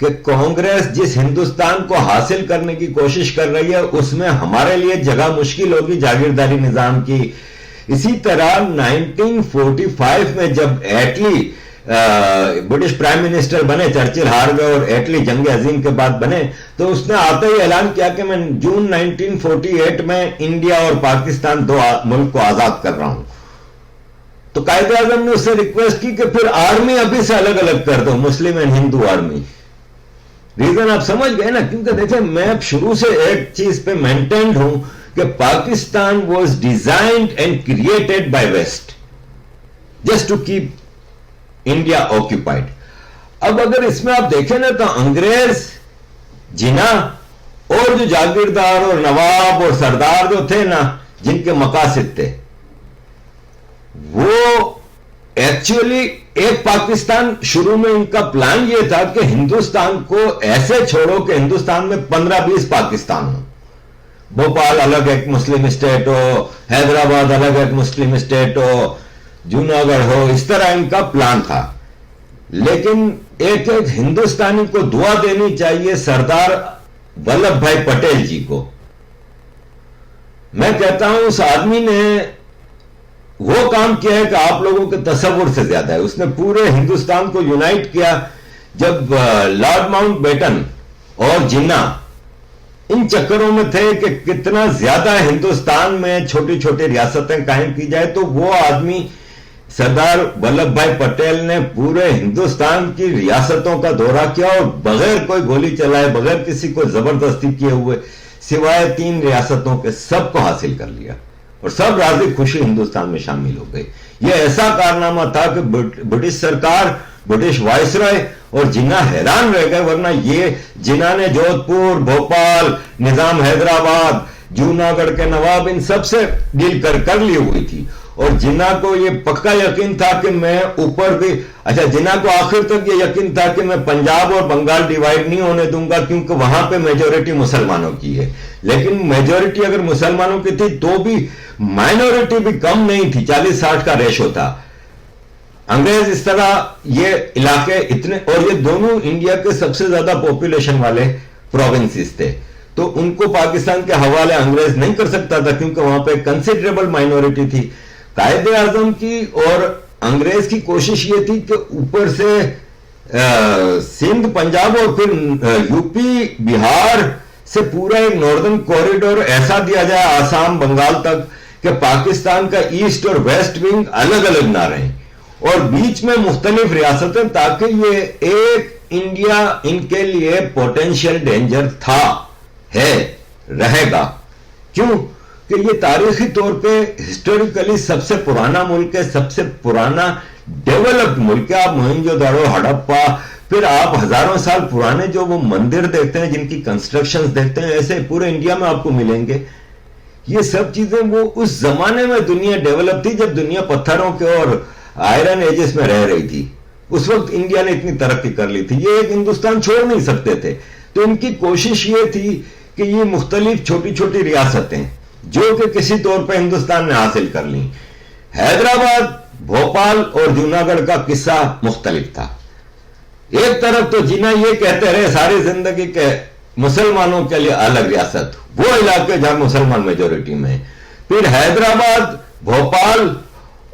کہ کانگریس جس ہندوستان کو حاصل کرنے کی کوشش کر رہی ہے اس میں ہمارے لیے جگہ مشکل ہوگی جاگیرداری نظام کی. اسی طرح 1945 میں جب ایٹلی برٹش پرائم منسٹر بنے، چرچل ہار گئے اور ایٹلی جنگ عظیم کے بعد بنے، تو اس نے آتے ہی اعلان کیا کہ میں جون 1948 میں انڈیا اور پاکستان دو ملک کو آزاد کر رہا ہوں. تو قائد اعظم نے اس سے ریکویسٹ کی کہ پھر آرمی ابھی سے الگ الگ کر دو، مسلم اینڈ ہندو آرمی. ریزن آپ سمجھ گئے نا، کیونکہ دیکھیں میں شروع سے ایک چیز پہ مینٹینڈ ہوں کہ Pakistan was designed and created by West just to keep India occupied. اب اگر اس میں آپ دیکھیں نا تو انگریز، جناح اور جو جاگیردار اور نواب اور سردار جو تھے نا، جن کے مقاصد تھے، وہ ایکچولی ایک پاکستان، شروع میں ان کا پلان یہ تھا کہ ہندوستان کو ایسے چھوڑو کہ ہندوستان میں 15-20 پاکستان ہو. بھوپال الگ ایک مسلم اسٹیٹ ہو، حیدرآباد الگ ایک مسلم اسٹیٹ ہو، جوناگڑھ ہو، اس طرح ان کا پلان تھا. لیکن ایک ایک ہندوستانی کو دعا دینی چاہیے سردار ولبھ بھائی پٹیل جی کو. میں کہتا ہوں اس آدمی نے وہ کام کیا ہے کہ آپ لوگوں کے تصور سے زیادہ ہے. اس نے پورے ہندوستان کو یونائٹ کیا. جب لارڈ ماؤنٹ بیٹن اور جناح ان چکروں میں تھے کہ کتنا زیادہ ہندوستان میں چھوٹی چھوٹی ریاستیں قائم کی جائے، تو وہ آدمی سردار ولبھ بھائی پٹیل نے پورے ہندوستان کی ریاستوں کا دورہ کیا اور بغیر کوئی گولی چلائے، بغیر کسی کو زبردستی کیے ہوئے، سوائے 3 ریاستوں کے سب کو حاصل کر لیا اور سب راضی خوشی ہندوستان میں شامل ہو گئی. یہ ایسا کارنامہ تھا کہ برٹش سرکار، برٹش وائسرائے اور جناح حیران رہ گئے. ورنہ یہ جناح نے جودھ پور، بھوپال، نظام حیدرآباد، جوناگڑھ کے نواب ان سب سے ڈیل کر لی ہوئی تھی. اور جناح کو یہ پکا یقین تھا کہ میں اوپر بھی، اچھا جناح کو آخر تک یہ یقین تھا کہ میں پنجاب اور بنگال ڈیوائیڈ نہیں ہونے دوں گا کیونکہ وہاں پہ میجورٹی مسلمانوں کی ہے. لیکن میجورٹی اگر مسلمانوں کی تھی تو بھی مائنورٹی بھی کم نہیں تھی، 40-60 کا ریشو تھا. انگریز اس طرح یہ علاقے اتنے، اور یہ دونوں انڈیا کے سب سے زیادہ پاپولیشن والے پروونسز تھے، تو ان کو پاکستان کے حوالے انگریز نہیں کر سکتا تھا کیونکہ وہاں پہ کنسیڈریبل مائنورٹی تھی. قائد اعظم کی اور انگریز کی کوشش یہ تھی کہ اوپر سے سندھ، پنجاب اور پھر یو پی، بہار سے پورا ایک ناردرن کوریڈور ایسا دیا جائے آسام، بنگال تک، کہ پاکستان کا ایسٹ اور ویسٹ ونگ الگ الگ نہ رہیں اور بیچ میں مختلف ریاستیں، تاکہ یہ ایک انڈیا ان کے لیے پوٹینشیل ڈینجر تھا، ہے، رہے گا. کیوں کہ یہ تاریخی طور پہ ہسٹوریکلی سب سے پرانا ملک ہے، سب سے پرانا ڈیولپڈ ملک ہے. آپ موہنجو داڑو، ہڑپا، پھر آپ ہزاروں سال پرانے جو وہ مندر دیکھتے ہیں، جن کی کنسٹرکشنز دیکھتے ہیں، ایسے پورے انڈیا میں آپ کو ملیں گے. یہ سب چیزیں وہ اس زمانے میں دنیا ڈیولپ تھی جب دنیا پتھروں کے اور آئرن ایجز میں رہ رہی تھی. اس وقت انڈیا نے اتنی ترقی کر لی تھی، یہ ایک ہندوستان چھوڑ نہیں سکتے تھے. تو ان کی کوشش یہ تھی کہ یہ مختلف چھوٹی چھوٹی ریاستیں جو کہ کسی طور پہ ہندوستان نے حاصل کر لی. حیدرآباد، بھوپال اور جوناگڑھ کا قصہ مختلف تھا. ایک طرف تو جناح یہ کہتے رہے ساری زندگی کہ مسلمانوں کے لیے الگ ریاست، وہ علاقے جہاں مسلمان میجورٹی میں ہیں. پھر حیدرآباد، بھوپال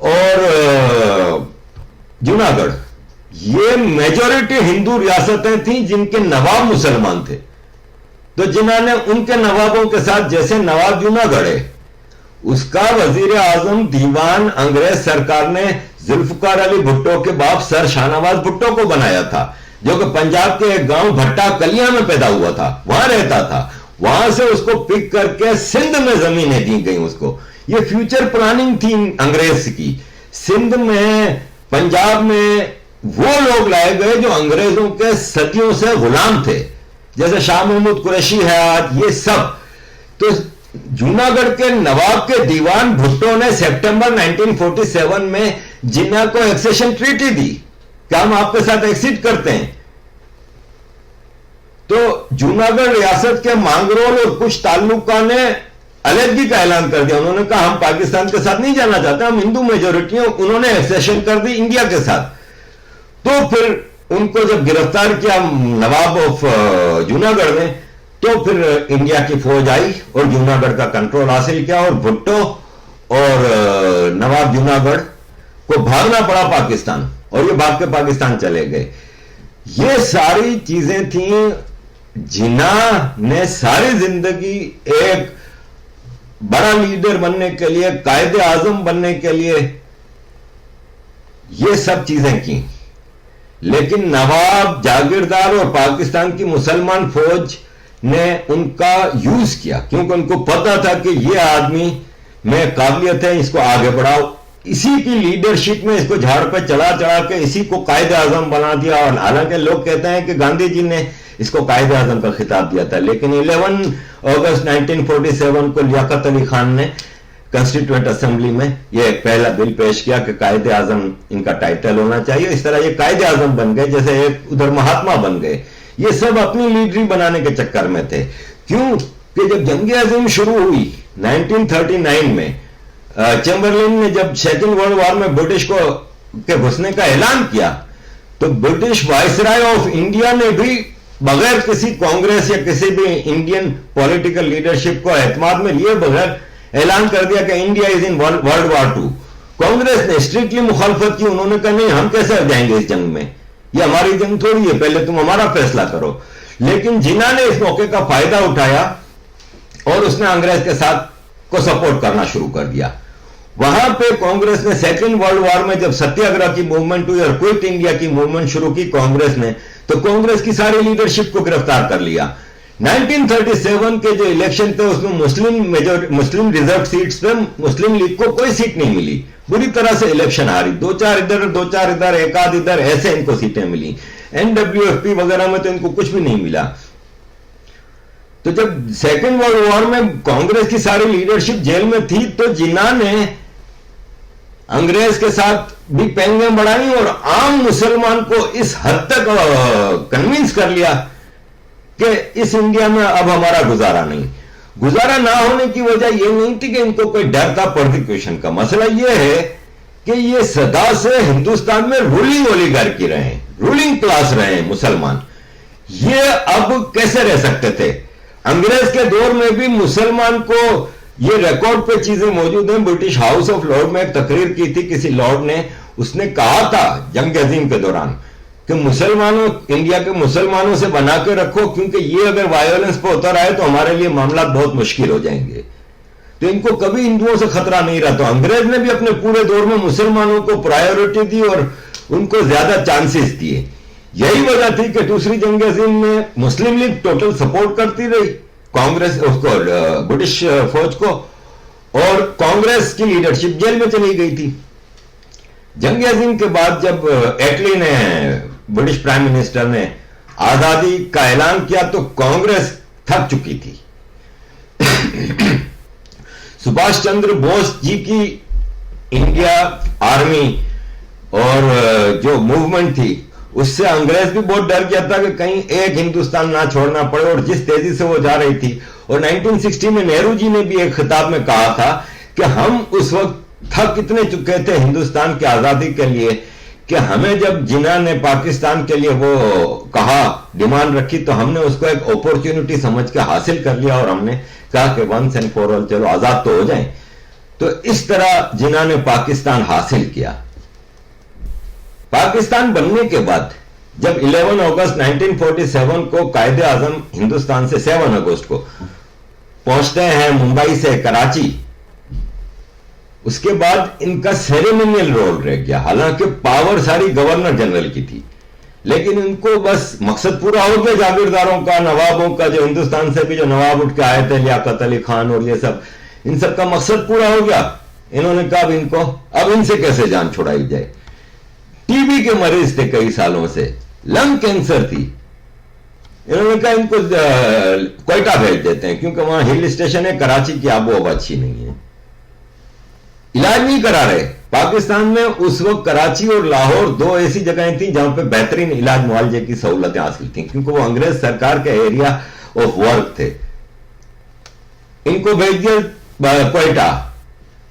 اور جوناگڑھ یہ میجورٹی ہندو ریاستیں تھیں جن کے نواب مسلمان تھے. تو جنہوں نے ان کے نوابوں کے ساتھ، جیسے نواب جوناگڑھ ہے، اس کا وزیر اعظم دیوان انگریز سرکار نے ذوالفقار علی بھٹو کے باپ سر شاہ نواز بھٹو کو بنایا تھا، جو کہ پنجاب کے ایک گاؤں بھٹا کلیاں میں پیدا ہوا تھا، وہاں رہتا تھا. وہاں سے اس کو پک کر کے سندھ میں زمینیں دی گئیں اس کو. یہ فیوچر پلاننگ تھی انگریز کی. سندھ میں، پنجاب میں وہ لوگ لائے گئے جو انگریزوں کے صدیوں سے غلام تھے، جیسے شاہ محمود قریشی ہے آج، یہ سب. تو جوناگڑھ کے نواب کے دیوان بھٹو نے سپٹمبر 1947 میں جناح کو ایکسیشن ٹریٹی دی کہ ہم آپ کے ساتھ ایکسیٹ کرتے ہیں. تو جوناگڑھ ریاست کے مانگرول اور کچھ تعلقہ نے علیحدگی کا اعلان کر دیا. انہوں نے کہا ہم پاکستان کے ساتھ نہیں جانا چاہتے، ہم ہندو میجورٹی ہیں. انہوں نے ایکسیشن کر دی انڈیا کے ساتھ. تو پھر ان کو جب گرفتار کیا نواب آف جوناگڑھ نے تو پھر انڈیا کی فوج آئی اور جوناگڑھ کا کنٹرول حاصل کیا اور بھٹو اور نواب جوناگڑھ کو بھاگنا پڑا پاکستان اور یہ بھاگ کے پاکستان چلے گئے. یہ ساری چیزیں تھیں جناح نے ساری زندگی ایک بڑا لیڈر بننے کے لیے, قائد اعظم بننے کے لیے یہ سب چیزیں کی, لیکن نواب جاگیردار اور پاکستان کی مسلمان فوج نے ان کا یوز کیا کیونکہ ان کو پتا تھا کہ یہ آدمی میں قابلیت ہے, اس کو آگے بڑھاؤ. اسی کی لیڈرشپ میں اس کو جھاڑ پہ چڑھا کے اسی کو قائد اعظم بنا دیا. اور حالانکہ لوگ کہتے ہیں کہ گاندھی جی نے اس کو قائد اعظم کا خطاب دیا تھا, لیکن 11 اگست 1947 کو لیاقت علی خان نے کنسٹیٹوئنٹ اسمبلی میں یہ ایک پہلا بل پیش کیا کہ قائد اعظم ان کا ٹائٹل ہونا چاہیے. اس طرح یہ قائد اعظم بن گئے, جیسے ایک ادھر مہاتما بن گئے. یہ سب اپنی لیڈری بنانے کے چکر میں تھے. کیوں کہ جب جنگ عظیم شروع ہوئی 1939 میں, چیمبرلین نے جب سیکنڈ ورلڈ وار میں برٹش کو کے گھسنے کا اعلان کیا تو برٹش وائسرائے آف انڈیا نے بھی بغیر کسی کانگریس یا کسی بھی انڈین پولیٹیکل لیڈرشپ کو اعتماد میں لیے بغیر اعلان کر دیا کہ India is in World War 2. Congress نے اسٹرکٹلی مخالفت کی. انہوں نے کہا نہیں, ہم کیسے جائیں گے اس جنگ میں, یہ ہماری جنگ تھوڑی ہے, پہلے تم ہمارا فیصلہ کرو. لیکن جناح نے اس موقع کا فائدہ اٹھایا اور اس نے انگریز کے ساتھ کو سپورٹ کرنا شروع کر دیا. وہاں پہ کانگریس نے سیکنڈ ورلڈ وار میں جب ستیہ گرہ کی موومنٹ ہوئی اور کوئٹ انڈیا کی موومنٹ شروع کی کانگریس نے, تو کانگریس کی ساری لیڈرشپ کو گرفتار کر لیا. 1937 کے جو الیکشن تھے اس میں مسلم ریزرو سیٹس پہ مسلم لیگ کو کوئی سیٹ نہیں ملی, بری طرح سے الیکشن ہاری. 2-4 ادھر ایک آدھ ادھر ایسے ان کو سیٹیں ملی. NWFP وغیرہ میں تو ان کو کچھ بھی نہیں ملا. تو جب سیکنڈ ورلڈ وار میں کانگریس کی ساری لیڈرشپ جیل میں تھی تو جناح نے انگریز کے ساتھ بھی پینگیں بڑھائی اور عام مسلمان کو اس حد تک کنوینس کر لیا کہ اس انڈیا میں اب ہمارا گزارا نہیں. گزارا نہ ہونے کی وجہ یہ نہیں تھی کہ ان کو کوئی ڈر تھا پرسیکیوشن کا. مسئلہ یہ ہے کہ یہ صدا سے ہندوستان میں رولنگ اولیگارکی رہے ہیں, رولنگ کلاس رہے ہیں مسلمان. یہ اب کیسے رہ سکتے تھے؟ انگریز کے دور میں بھی مسلمان کو یہ ریکارڈ پہ چیزیں موجود ہیں. برٹش ہاؤس آف لارڈ میں ایک تقریر کی تھی کسی لارڈ نے, اس نے کہا تھا جنگ عظیم کے دوران کہ مسلمانوں, انڈیا کے مسلمانوں سے بنا کے رکھو کیونکہ یہ اگر وائلنس پہ اتر آئے تو ہمارے لیے معاملات بہت مشکل ہو جائیں گے. تو ان کو کبھی ہندوؤں سے خطرہ نہیں رہا. تو انگریز نے بھی اپنے پورے دور میں مسلمانوں کو پرائیورٹی دی اور ان کو زیادہ چانسز دیے. یہی وجہ تھی کہ دوسری جنگ عظیم میں مسلم لیگ ٹوٹل سپورٹ کرتی رہی کانگریس اس کو, برٹش فوج کو, اور کانگریس کی لیڈرشپ جیل میں چلی گئی تھی. جنگ عظیم کے بعد جب ایٹلی نے, برٹش پرائم منسٹر نے آزادی کا اعلان کیا تو کانگریس تھک چکی تھی. سبھاش چندر بوس جی کی انڈیا آرمی اور جو موومنٹ تھی اس سے انگریز بھی بہت ڈر گیا تھا کہ کہیں ایک ہندوستان نہ چھوڑنا پڑے, اور جس تیزی سے وہ جا رہی تھی. اور 1960 میں نہرو جی نے بھی ایک خطاب میں کہا تھا کہ ہم اس وقت تھک اتنے چکے تھے ہندوستان کی آزادی کے لیے کہ ہمیں جب جناح نے پاکستان کے لیے وہ کہا, ڈیمانڈ رکھی, تو ہم نے اس کو ایک اپورچونٹی سمجھ کے حاصل کر لیا اور ہم نے کہا کہ ونس اینڈ فار آل چلو آزاد تو ہو جائیں. تو اس طرح جناح نے پاکستان حاصل کیا. پاکستان بننے کے بعد جب 11 اگست 1947 کو قائد اعظم ہندوستان سے 7 اگست کو پہنچتے ہیں ممبئی سے کراچی, اس کے بعد ان کا سیریمونیل رول رہ گیا. حالانکہ پاور ساری گورنر جنرل کی تھی, لیکن ان کو بس مقصد پورا ہو گیا جاگیرداروں کا, نوابوں کا, جو ہندوستان سے بھی جو نواب اٹھ کے آئے تھے, لیاقت علی خان اور یہ سب, ان سب کا مقصد پورا ہو گیا. انہوں نے کہا ان کو اب ان سے کیسے جان چھڑائی جائے. ٹی بی کے مریض تھے کئی سالوں سے, لنگ کینسر تھی. انہوں نے کہا ان کو کوئٹہ بھیج دیتے ہیں کیونکہ وہاں ہل اسٹیشن ہے, کراچی کی آب و ہوا اچھی نہیں ہے. علاج نہیں کرا رہے. پاکستان میں اس وقت کراچی اور لاہور 2 ایسی جگہیں تھیں جہاں پہ بہترین علاج معالجے کی سہولتیں حاصل تھیں کیونکہ وہ انگریز سرکار کے ایریا آف ورک تھے. ان کو بھیج دیا کوئٹہ,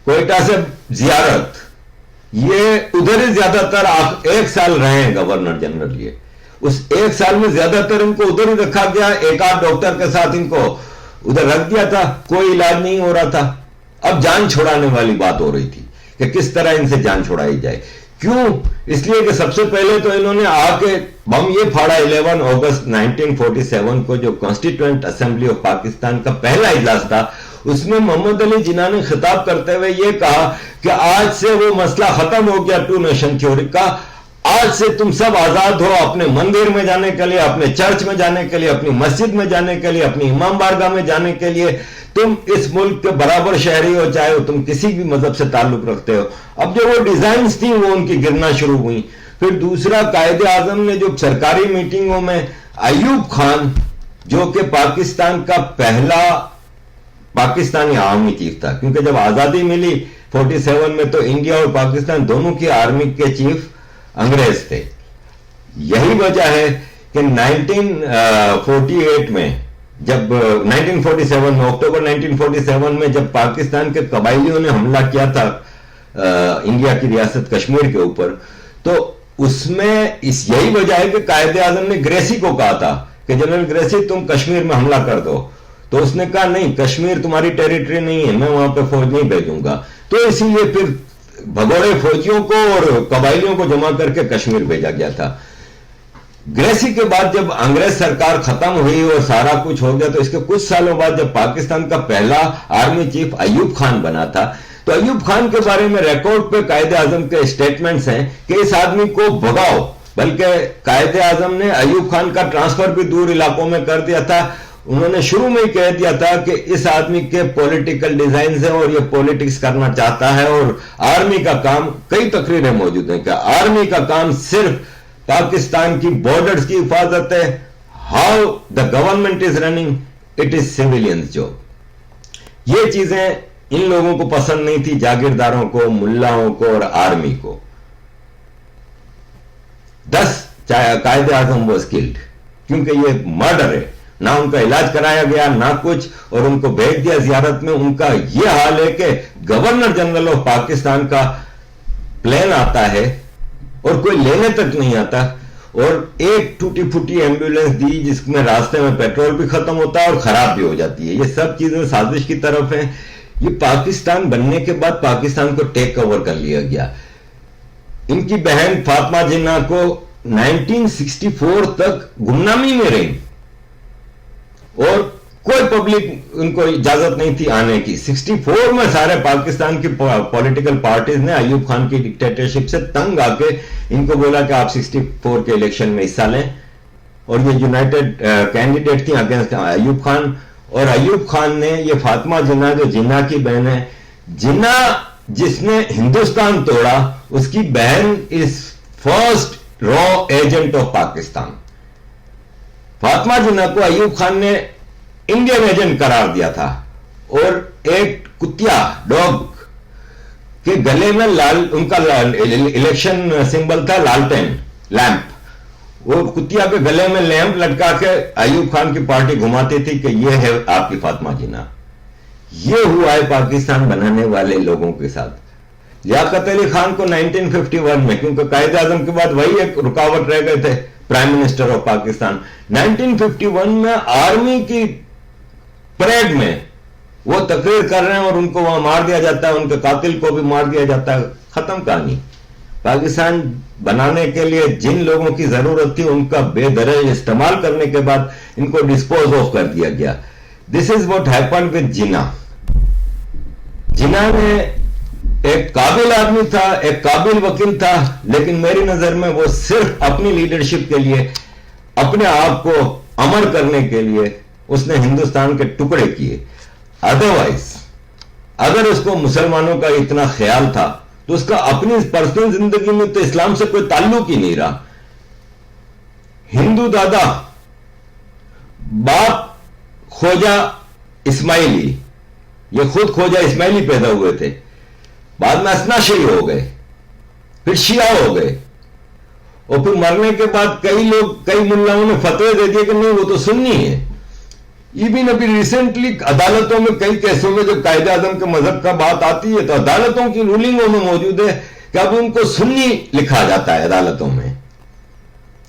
کوئٹہ سے زیارت, یہ ادھر ہی زیادہ تر ایک سال رہے ہیں گورنر جنرل. یہ اس ایک سال میں زیادہ تر ان کو ادھر ہی رکھا گیا, ایک آدھ ڈاکٹر کے ساتھ ان کو ادھر رکھ دیا تھا, کوئی علاج نہیں ہو رہا تھا. اب جان چھڑانے والی بات ہو رہی تھی کہ کس طرح ان سے جان چھڑائی جائے. کیوں؟ اس لیے کہ سب سے پہلے تو انہوں نے آ کے بم یہ پھاڑا 11 اگست 1947 کو, جو کانسٹیٹیوئنٹ اسمبلی آف پاکستان کا پہلا اجلاس تھا. اس میں محمد علی جناح نے خطاب کرتے ہوئے یہ کہا کہ آج سے وہ مسئلہ ختم ہو گیا ٹو نیشن تھیوری کا. آج سے تم سب آزاد ہو اپنے مندر میں جانے کے لیے, اپنے چرچ میں جانے کے لیے, اپنی مسجد میں جانے کے لیے, اپنی امام بارگاہ میں جانے کے لیے. تم اس ملک کے برابر شہری ہو, چاہے تم کسی بھی مذہب سے تعلق رکھتے ہو. اب جو وہ ڈیزائنز تھیں وہ ان کی گرنا شروع ہوئی. پھر دوسرا, قائد اعظم نے جو سرکاری میٹنگوں میں ایوب خان, جو کہ پاکستان کا پہلا پاکستانی آرمی چیف تھا, کیونکہ جب آزادی ملی 47 میں تو انڈیا اور پاکستان دونوں کی آرمی کے چیف انگریز تھے. یہی وجہ ہے کہ 1948 میں جب 1947 میں اکتوبر 1947 میں جب پاکستان کے قبائلیوں نے حملہ کیا تھا انڈیا کی ریاست کشمیر کے اوپر, تو اس میں یہی وجہ ہے کہ قائد اعظم نے گریسی کو کہا تھا کہ جنرل گریسی تم کشمیر میں حملہ کر دو. تو اس نے کہا نہیں, کشمیر تمہاری ٹیریٹری نہیں ہے, میں وہاں پہ فوج نہیں بھیجوں گا. تو اسی لیے پھر بھگوڑے فوجیوں کو اور قبائلیوں کو جمع کر کے کشمیر بھیجا گیا تھا. گریسی کے بعد جب انگریز سرکار ختم ہوئی اور سارا کچھ ہو گیا, تو اس کے کچھ سالوں بعد جب پاکستان کا پہلا آرمی چیف ایوب خان بنا تھا, تو ایوب خان کے بارے میں ریکارڈ پہ قائد اعظم کے اسٹیٹمنٹس ہیں کہ اس آدمی کو بھگاؤ. بلکہ قائد اعظم نے ایوب خان کا ٹرانسفر بھی دور علاقوں میں کر دیا تھا. انہوں نے شروع میں ہی کہہ دیا تھا کہ اس آدمی کے پولیٹیکل ڈیزائنز ہیں اور یہ پولیٹکس کرنا چاہتا ہے, اور آرمی کا کام, کئی تقریریں موجود ہیں کہ آرمی کا کام صرف پاکستان کی بارڈرز کی حفاظت ہے. How the government is running, it is civilians job. یہ چیزیں ان لوگوں کو پسند نہیں تھی, جاگیرداروں کو, ملاؤں کو اور آرمی کو. 10 قائد اعظم واز کلڈ, کیونکہ یہ مرڈر ہے. نہ ان کا علاج کرایا گیا نہ کچھ, اور ان کو بھیج دیا زیارت میں. ان کا یہ حال ہے کہ گورنر جنرل آف پاکستان کا پلین آتا ہے اور کوئی لینے تک نہیں آتا, اور ایک ٹوٹی پھوٹی ایمبولینس دی جس میں راستے میں پیٹرول بھی ختم ہوتا ہے اور خراب بھی ہو جاتی ہے. یہ سب چیزیں سازش کی طرف ہیں. یہ پاکستان بننے کے بعد پاکستان کو ٹیک اوور کر لیا گیا. ان کی بہن فاطمہ جناح کو 1964 تک گمنامی میں رہی اور کوئی پبلک ان کو اجازت نہیں تھی آنے کی. 64 میں سارے پاکستان کی پولیٹیکل پارٹیز نے ایوب خان کی ڈکٹیٹرشپ سے تنگ آ کے ان کو بولا کہ آپ 64 کے الیکشن میں حصہ لیں, اور یہ یونائٹڈ کینڈیڈیٹ تھی اگینسٹ ایوب خان. اور ایوب خان نے یہ فاطمہ جناح, جو جناح کی بہن ہے, جناح جس نے ہندوستان توڑا, اس کی بہن از فرسٹ را ایجنٹ آف پاکستان. فاطمہ جناح کو ایوب خان نے انڈین ایجنٹ قرار دیا تھا, اور ایک کتیا ڈاگ کے گلے میں ان کا الیکشن سمبل تھا لالٹین لیمپ. وہ کتیا کے گلے میں لیمپ لٹکا کے ایوب خان کی پارٹی گھماتی تھی کہ یہ ہے آپ کی فاطمہ جناح. یہ ہوا ہے پاکستان بنانے والے لوگوں کے ساتھ. لیاقت علی خان کو 1951 میں, کیونکہ قائد اعظم کے بعد وہی ایک رکاوٹ رہ گئے تھے, پرائم منسٹر آف پاکستان, 1951 میں آرمی کی پریڈ میں وہ تقریر کر رہے ہیں اور ان کو وہاں مار دیا جاتا ہے, ان کے قاتل کو بھی مار دیا جاتا ہے. ختم کہانی. پاکستان بنانے کے لیے جن لوگوں کی ضرورت تھی ان کا بے درج استعمال کرنے کے بعد ان کو ڈسپوز آف کر دیا گیا. دس از واٹ ہیپنڈ ود جناح. جناح نے ایک قابل آدمی تھا, ایک قابل وکیل تھا, لیکن میری نظر میں وہ صرف اپنی لیڈرشپ کے لیے, اپنے آپ کو امر کرنے کے لیے اس نے ہندوستان کے ٹکڑے کیے. ادروائز اگر اس کو مسلمانوں کا اتنا خیال تھا تو اس کا اپنی پرسنل زندگی میں تو اسلام سے کوئی تعلق ہی نہیں رہا. ہندو دادا باپ خواجہ اسماعیلی, یہ خود خواجہ اسماعیلی پیدا ہوئے تھے, بعد میں اسنا شیعی ہو گئے, پھر شیعہ ہو گئے, اور پھر مرنے کے بعد کئی ملاؤں نے فتوے دے دیے کہ نہیں وہ تو سنی ہے. ایون ابھی ریسنٹلی عدالتوں میں کئی کیسوں میں جب قائد اعظم کے مذہب کا بات آتی ہے تو عدالتوں کی رولنگوں میں موجود ہے کہ اب ان کو سنی لکھا جاتا ہے عدالتوں میں.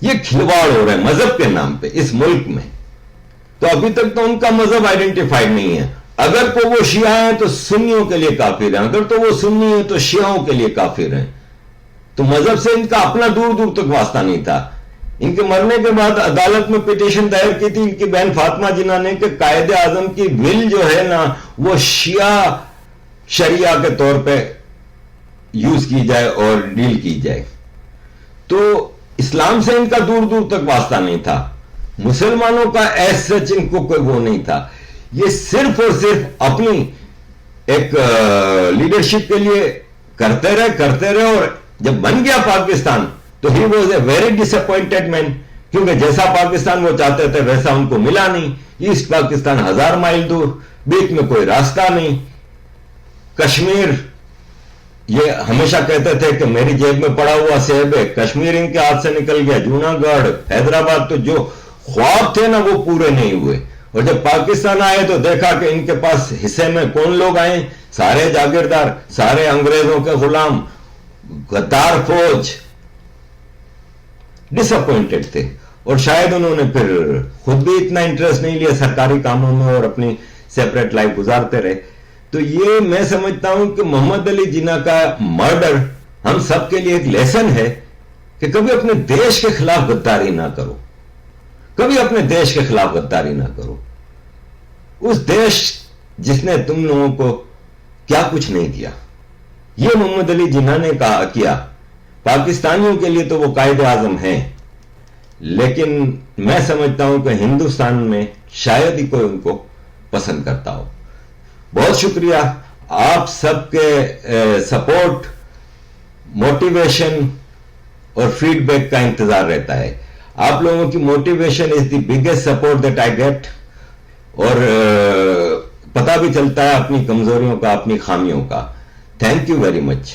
یہ کھلواڑ ہو رہا ہے مذہب کے نام پہ اس ملک میں. تو ابھی تک تو ان کا مذہب آئیڈینٹیفائڈ نہیں ہے. اگر تو وہ شیعہ ہیں تو سنیوں کے لیے کافر ہیں, اگر تو وہ سنی ہیں تو شیعوں کے لیے کافر ہیں. تو مذہب سے ان کا اپنا دور دور تک واسطہ نہیں تھا. ان کے مرنے کے بعد عدالت میں پٹیشن دائر کی تھی ان کی بہن فاطمہ جناح نے کہ قائد اعظم کی ول جو ہے نا وہ شیعہ شریعہ کے طور پہ یوز کی جائے اور ڈیل کی جائے. تو اسلام سے ان کا دور دور تک واسطہ نہیں تھا. مسلمانوں کا ایس سچ ان کو کوئی وہ نہیں تھا. یہ صرف اور صرف اپنی ایک لیڈرشپ کے لیے کرتے رہے اور جب بن گیا پاکستان تو ہی was a very disappointed man, کیونکہ جیسا پاکستان وہ چاہتے تھے ویسا ان کو ملا نہیں. ایسٹ پاکستان 1000 مائل دور, بیچ میں کوئی راستہ نہیں. کشمیر یہ ہمیشہ کہتے تھے کہ میری جیب میں پڑا ہوا سیب ہے, کشمیر ان کے ہاتھ سے نکل گیا. جوناگڑھ, حیدرآباد تو جو خواب تھے نا وہ پورے نہیں ہوئے. اور جب پاکستان آئے تو دیکھا کہ ان کے پاس حصے میں کون لوگ آئے, سارے جاگیردار, سارے انگریزوں کے غلام, غدار فوج. ڈس اپوائنٹڈ تھے اور شاید انہوں نے پھر خود بھی اتنا انٹرسٹ نہیں لیا سرکاری کاموں میں اور اپنی سیپریٹ لائف گزارتے رہے. تو یہ میں سمجھتا ہوں کہ محمد علی جناح کا مرڈر ہم سب کے لیے ایک لیسن ہے کہ کبھی اپنے دیش کے خلاف غداری نہ کرو, کبھی اپنے دیش کے خلاف غداری نہ کرو. اس دیش جس نے تم لوگوں کو کیا کچھ نہیں دیا, یہ محمد علی جناح نے کیا. پاکستانیوں کے لیے تو وہ قائد اعظم ہیں, لیکن میں سمجھتا ہوں کہ ہندوستان میں شاید ہی کوئی ان کو پسند کرتا ہو. بہت شکریہ آپ سب کے سپورٹ, موٹیویشن اور فیڈ بیک کا انتظار رہتا ہے. آپ لوگوں کی motivation is the biggest support that I get, اور پتہ بھی چلتا ہے اپنی کمزوریوں کا, اپنی خامیوں کا. Thank you very much.